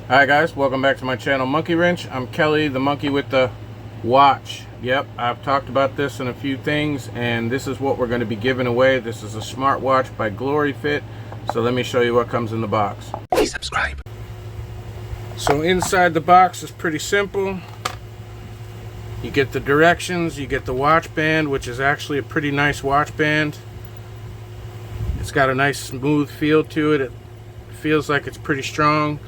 Hi guys, welcome back to my channel Monkey Wrench. I'm Kelly, the monkey with the watch. Yep, I've talked about this in a few things, and this is what we're going to be giving away. This is a smartwatch by Gloryfit. So let me show you what comes in the box. Please subscribe. So inside the box is pretty simple. You get the directions, you get the watch band, which is actually a pretty nice watch band. It's got a nice smooth feel to it. It feels like it's pretty strong.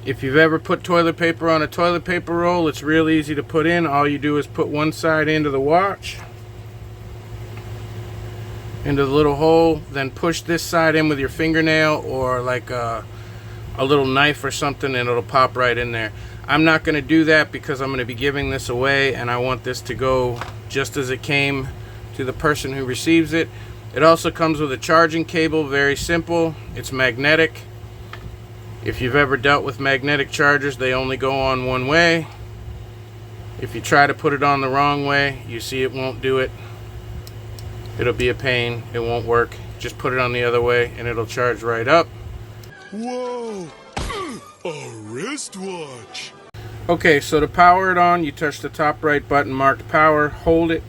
If you've ever put toilet paper on a toilet paper roll, it's real easy to put in. All you do is put one side into the watch, into the little hole, then push this side in with your fingernail or like a little knife or something, and it'll pop right in there. I'm not going to do that because I'm going to be giving this away, and I want this to go just as it came to the person who receives it. It also comes with a charging cable, very simple. It's magnetic. If you've ever dealt with magnetic chargers, they only go on one way. If you try to put it on the wrong way, you see it won't do it. It'll be a pain. It won't work. Just put it on the other way and it'll charge right up. Whoa! A wristwatch! Okay, so to power it on, you touch the top right button marked power, hold it.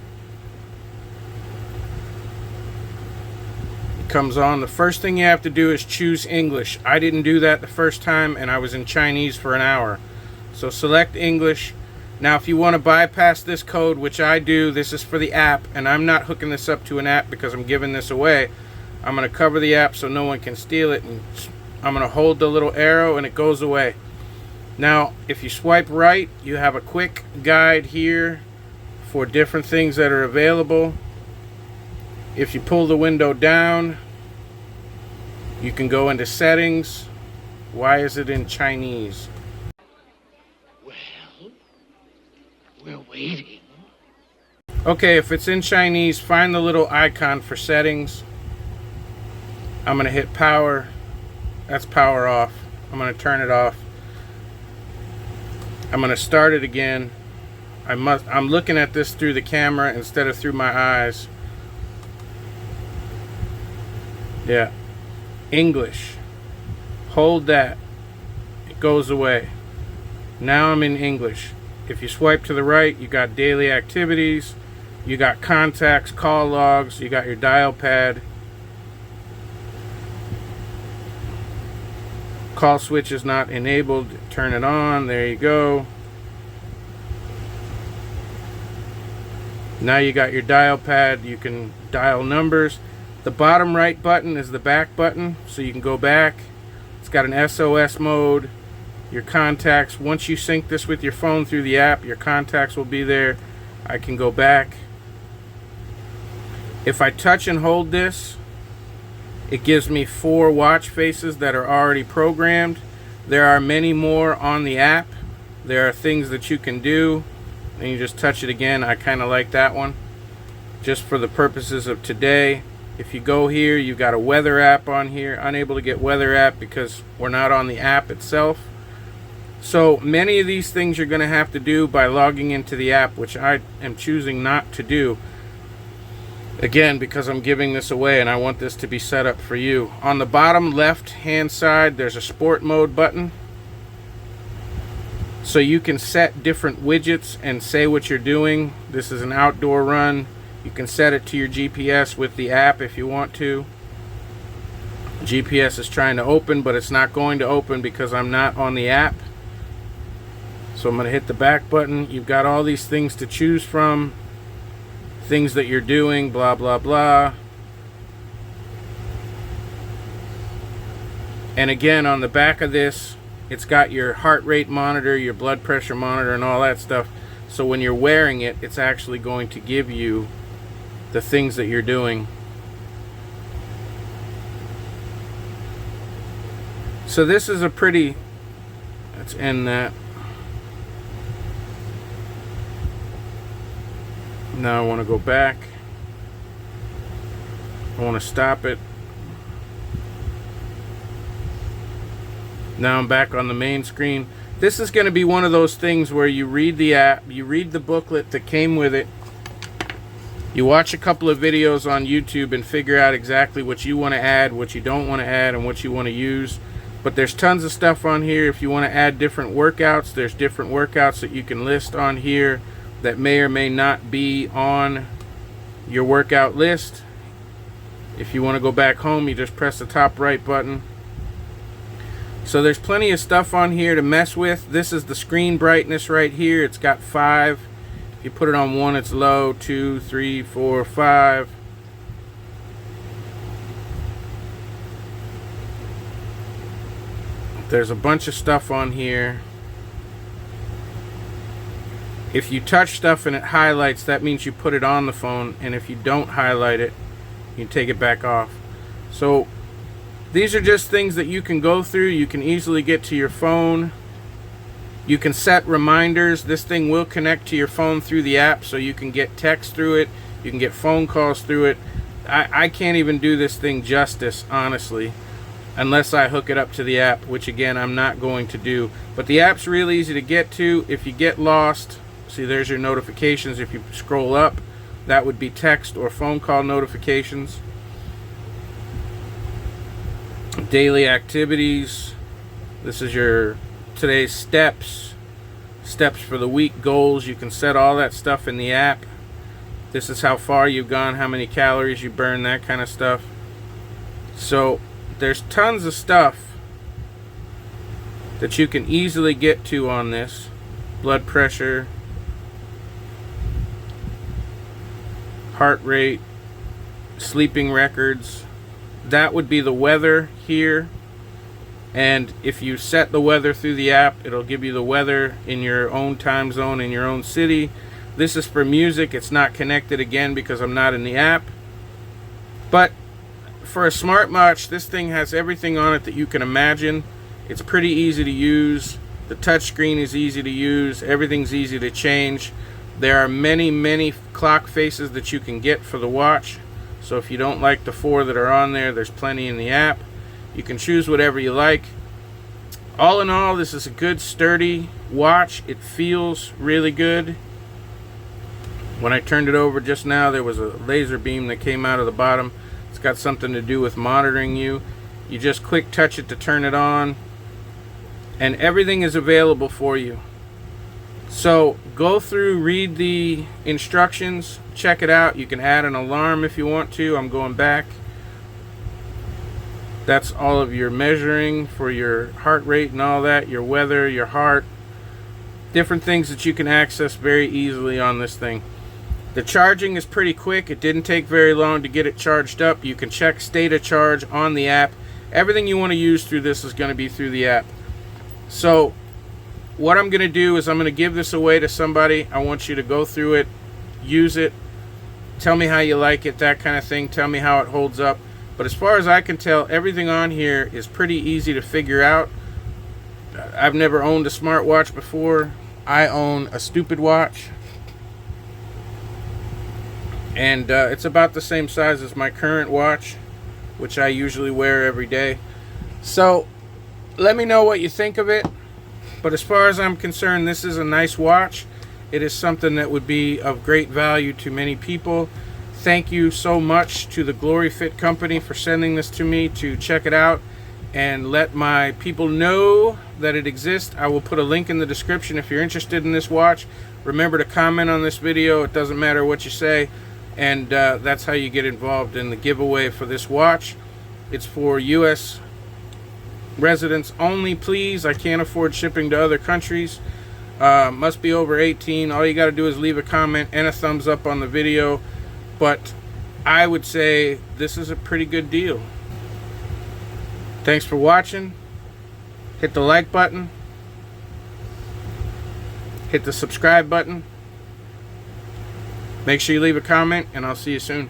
Comes on. The first thing you have to do is choose English. I didn't do that the first time, and I was in Chinese for an hour. So select English. Now if you want to bypass this code, which I do, this is for the app, and I'm not hooking this up to an app because I'm giving this away. I'm going to cover the app so no one can steal it, and I'm going to hold the little arrow and it goes away. Now if you swipe right, you have a quick guide here for different things that are available. If you pull the window down, you can go into settings. Why is it in Chinese? Well, we're waiting. Okay, if it's in Chinese, find the little icon for settings. I'm going to hit power. That's power off. I'm going to turn it off. I'm going to start it again. I'm looking at this through the camera instead of through my eyes. Yeah, English. Hold that. It goes away. Now I'm in English. If you swipe to the right, you got daily activities, you got contacts, call logs, you got your dial pad. Call switch is not enabled. Turn it on. There you go. Now you got your dial pad. You can dial numbers. The bottom right button is the back button, so you can go back. It's got an SOS mode, your contacts. Once you sync this with your phone through the app, your contacts will be there. I can go back. If I touch and hold this, it gives me 4 watch faces that are already programmed. There are many more on the app. There are things that you can do, and you just touch it again. I kind of like that one, just for the purposes of today. If you go here, you've got a weather app on here. Unable to get weather app because we're not on the app itself. So many of these things you're going to have to do by logging into the app, which I am choosing not to do. Again, because I'm giving this away and I want this to be set up for you. On the bottom left hand side, there's a sport mode button. So you can set different widgets and say what you're doing. This is an outdoor run. You can set it to your GPS with the app if you want to. GPS is trying to open, but it's not going to open because I'm not on the app. So I'm going to hit the back button. You've got all these things to choose from. Things that you're doing, blah, blah, blah. And again, on the back of this, it's got your heart rate monitor, your blood pressure monitor, and all that stuff. So when you're wearing it, it's actually going to give you the things that you're doing. So this is a pretty, let's end that. Now I want to go back. I want to stop it. Now I'm back on the main screen. This is going to be one of those things where you read the app, you read the booklet that came with it, You watch a couple of videos on YouTube and figure out exactly what you want to add, what you don't want to add, and what you want to use. But there's tons of stuff on here. If you want to add different workouts, there's different workouts that you can list on here that may or may not be on your workout list. If you want to go back home, you just press the top right button. So there's plenty of stuff on here to mess with. This is the screen brightness right here. It's got 5. If you put it on 1, it's low. 2, 3, 4, 5. There's a bunch of stuff on here. If you touch stuff and it highlights, that means you put it on the phone, and if you don't highlight it, you can take it back off. So these are just things that you can go through. You can easily get to your phone. You can set reminders. This thing will connect to your phone through the app, so you can get text through it. You can get phone calls through it. I can't even do this thing justice, honestly, unless I hook it up to the app, which again I'm not going to do. But the app's really easy to get to. If you get lost, see, there's your notifications. If you scroll up, that would be text or phone call notifications. Daily activities. This is your today's steps for the week, goals. You can set all that stuff in the app. This is how far you've gone, how many calories you burn, that kind of stuff. So there's tons of stuff that you can easily get to on this. Blood pressure, heart rate, sleeping records. That would be the weather here. And if you set the weather through the app, it'll give you the weather in your own time zone, in your own city. This is for music. It's not connected again because I'm not in the app. But for a smartwatch, this thing has everything on it that you can imagine. It's pretty easy to use. The touchscreen is easy to use. Everything's easy to change. There are many clock faces that you can get for the watch. So if you don't like the 4 that are on there, there's plenty in the app. You can choose whatever you like. All in all, this is a good, sturdy watch. It feels really good. When I turned it over just now, there was a laser beam that came out of the bottom. It's got something to do with monitoring you. You just quick touch it to turn it on, and everything is available for you. So go through, read the instructions, check it out. You can add an alarm if you want to. I'm going back. That's all of your measuring for your heart rate and all that, your weather, your heart, different things that you can access very easily on this thing. The charging is pretty quick. It didn't take very long to get it charged up. You can check state of charge on the app. Everything you want to use through this is going to be through the app. So what I'm going to do is I'm going to give this away to somebody. I want you to go through it, use it, tell me how you like it, that kind of thing. Tell me how it holds up. But as far as I can tell, everything on here is pretty easy to figure out. I've never owned a smartwatch before. I own a stupid watch. And it's about the same size as my current watch, which I usually wear every day. So let me know what you think of it. But as far as I'm concerned, this is a nice watch. It is something that would be of great value to many people. Thank you so much to the Gloryfit company for sending this to me to check it out and let my people know that it exists. I will put a link in the description if you're interested in this watch. Remember to comment on this video. It doesn't matter what you say. And that's how you get involved in the giveaway for this watch. It's for U.S. residents only, please. I can't afford shipping to other countries. Must be over 18. All you got to do is leave a comment and a thumbs up on the video. But I would say this is a pretty good deal. Thanks for watching. Hit the like button. Hit the subscribe button. Make sure you leave a comment, and I'll see you soon.